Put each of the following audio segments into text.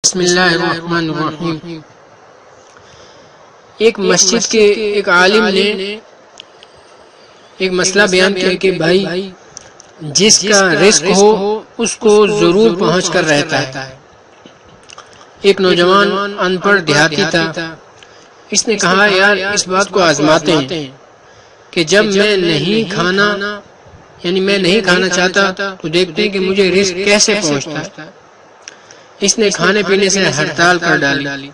بسم اللہ الرحمن الرحیم۔ ایک مسجد کے ایک عالم نے ایک مسئلہ بیان کیا کہ بھائی جس کا رزق ہو اس کو ضرور پہنچ کر رہتا ہے۔ ایک نوجوان ان پڑھ دیہاتی تھا، اس نے کہا یار اس بات کو آزماتے ہیں کہ جب میں نہیں کھانا چاہتا تو دیکھتے ہیں کہ مجھے رزق کیسے پہنچتا ہے۔ اس نے کھانے پینے سے ہڑتال کر ڈالی۔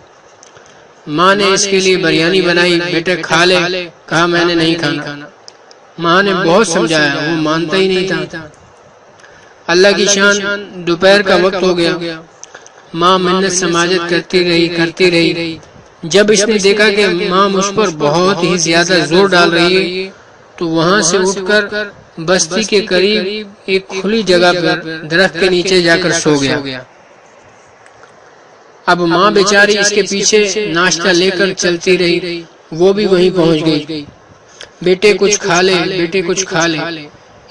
ماں نے اس کے لیے بریانی بنائی، بیٹے کھا لے، کہا میں نے نہیں کھانا۔ ماں نے بہت سمجھایا، وہ مانتا ہی نہیں تھا۔ اللہ کی شان، دوپہر کا وقت ہو گیا، ماں منت سماجت کرتی رہی۔ جب اس نے دیکھا کہ ماں مجھ پر بہت ہی زیادہ زور ڈال رہی ہے تو وہاں سے اٹھ کر بستی کے قریب ایک کھلی جگہ پر درخت کے نیچے جا کر سو گیا۔ اب ماں بیچاری اس کے پیچھے ناشتہ لے کر چلتی رہی، وہ بھی وہیں پہنچ گئی۔ بیٹے کچھ کھا لے۔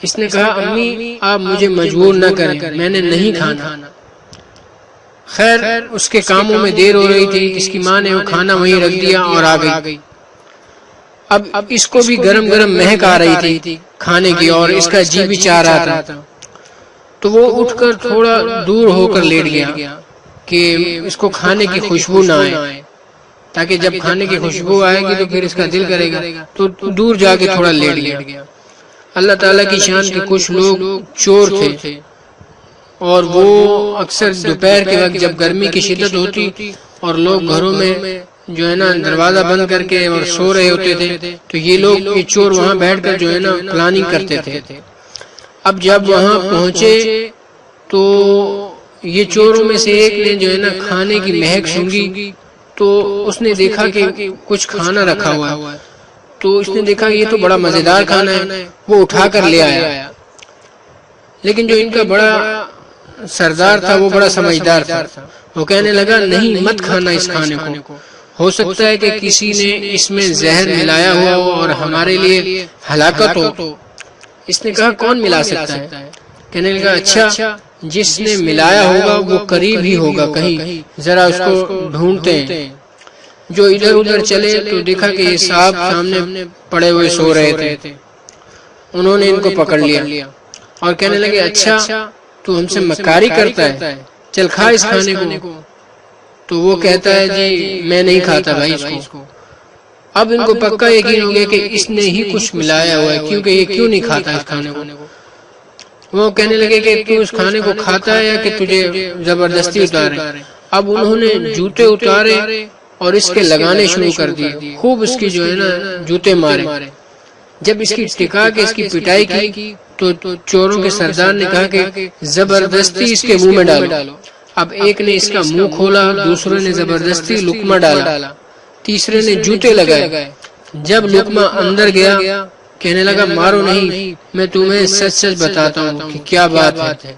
اس نے کہا امی آپ مجھے مجبور نہ کریں، میں نے نہیں کھانا۔ خیر اس کے کاموں میں دیر ہو رہی تھی، اس کی ماں نے وہ کھانا وہیں رکھ دیا اور آ گئی۔ اب اس کو بھی گرم مہک آ رہی تھی کھانے کی اور اس کا جی بھی چاہ رہا تھا، تو وہ اٹھ کر تھوڑا دور ہو کر لیٹ گیا کہ اس کو کھانے کی خوشبو نہ آئے، تاکہ جب کھانے کی خوشبو آئے گی تو پھر اس کا دل کرے گا، تو دور جا کے تھوڑا لیٹ گیا۔ اللہ تعالیٰ کی شان کے کچھ لوگ چور تھے اور وہ اکثر دوپہر کے وقت جب گرمی کی شدت ہوتی اور لوگ گھروں میں جو ہے نا دروازہ بند کر کے اور سو رہے ہوتے تھے تو یہ چور وہاں بیٹھ کر جو ہے نا پلاننگ کرتے تھے۔ اب جب وہاں پہنچے تو یہ چوروں میں سے ایک نے جو ہے نا کھانے کی مہک سونگھی تو اس نے دیکھا کہ کچھ کھانا رکھا ہوا ہے، تو اس نے دیکھا کہ یہ تو بڑا مزیدار کھانا ہے، وہ اٹھا کر لے آیا۔ لیکن جو ان کا بڑا سردار تھا وہ بڑا سمجھدار تھا، وہ کہنے لگا نہیں مت کھانا اس کھانے کو، ہو سکتا ہے کہ کسی نے اس میں زہر ملایا ہوا ہو اور ہمارے لیے ہلاکت ہو۔ اس نے کہا کون ملا سکتا ہے؟ کہنے لگا اچھا جس نے ملایا ہوگا وہ قریب ہی ہوگا، کہیں ذرا اس کو ڈھونڈتے ہیں۔ جو ادھر ادھر چلے تو دیکھا کہ یہ صاحب سامنے پڑے ہوئے سو رہے تھے۔ انہوں نے ان کو پکڑ لیا اور کہنے لگے اچھا تو ہم سے مکاری کرتا ہے، چل کھا اس کھانے کو۔ تو وہ کہتا ہے جی میں نہیں کھاتا بھائی اس کو۔ اب ان کو پکا یقین ہو گیا کہ اس نے ہی کچھ ملایا ہوا ہے، کیونکہ یہ کیوں نہیں کھاتا اس کھانے کو۔ وہ کہنے لگے کہ تو اس کھانے کو کھاتا ہے یا کہ تجھے زبردستی اتارے۔ اب انہوں نے جوتے اتارے اور اس کے لگانے شروع کر دیے، خوب اس کی جو ہے نا جوتے مارے۔ جب اس کی ٹکا کے اس کی پٹائی کی تو چوروں کے سردار نے کہا کہ زبردستی اس کے منہ میں ڈالو۔ اب ایک نے اس کا منہ کھولا، دوسرے نے زبردستی لقمہ ڈالا، تیسرے نے جوتے لگائے۔ جب لقمہ اندر گیا کہنے لگا مارو نہیں، میں تمہیں سچ بتاتا ہوں کہ کیا بات ہے۔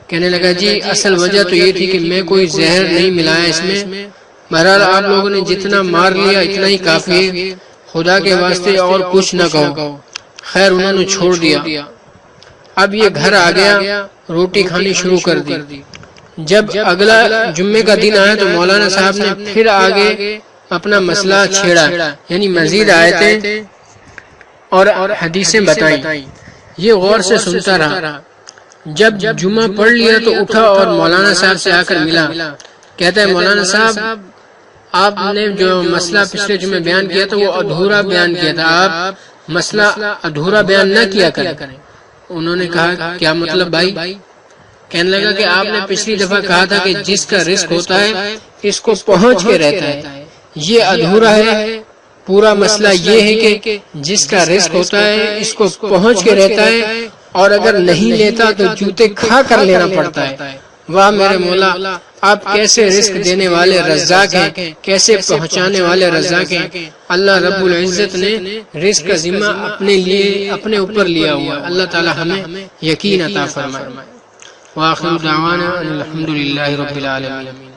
کہنے لگا جی اصل وجہ تو یہ تھی کہ میں کوئی زہر نہیں ملایا اس میں، بہرحال آپ لوگوں نے جتنا مار لیا اتنا ہی کافی ہے، خدا کے واسطے اور کچھ نہ کہو۔ خیر انہوں نے چھوڑ دیا۔ اب یہ گھر آ گیا، روٹی کھانی شروع کر دی۔ جب اگلا جمعے کا دن آیا تو مولانا صاحب نے پھر آگے اپنا مسئلہ چھیڑا، یعنی مزید آیتیں اور حدیثیں بتائیں۔ یہ غور سے سنتا رہا۔ جب جمعہ پڑھ لیا تو اٹھا اور مولانا صاحب سے آ کر ملا۔ کہتا ہے مولانا صاحب آپ نے جو مسئلہ پچھلے جمعے بیان کیا تھا وہ ادھورا بیان کیا تھا، آپ مسئلہ ادھورا بیان نہ کیا کریں۔ انہوں نے کہا کیا مطلب بھائی؟ کہنے لگا کہ آپ نے پچھلی دفعہ کہا تھا کہ جس کا رزق ہوتا ہے اس کو پہنچ کے رہتا ہے، یہ ادھورا ہے۔ پورا مسئلہ یہ ہے کہ جس کا رزق ہوتا ہے اس کو پہنچ کے رہتا ہے، اور اگر نہیں لیتا تو جوتے کھا کر لینا پڑتا ہے۔ واہ میرے مولا، آپ کیسے رزق دینے والے رزاق ہیں، کیسے پہنچانے والے رزاق ہیں۔ اللہ رب العزت نے رزق کا ذمہ اپنے اوپر لیا ہوا۔ اللہ تعالی ہمیں یقین عطا فرمائے۔ وآخر دعوانا الحمدللہ رب العالمین۔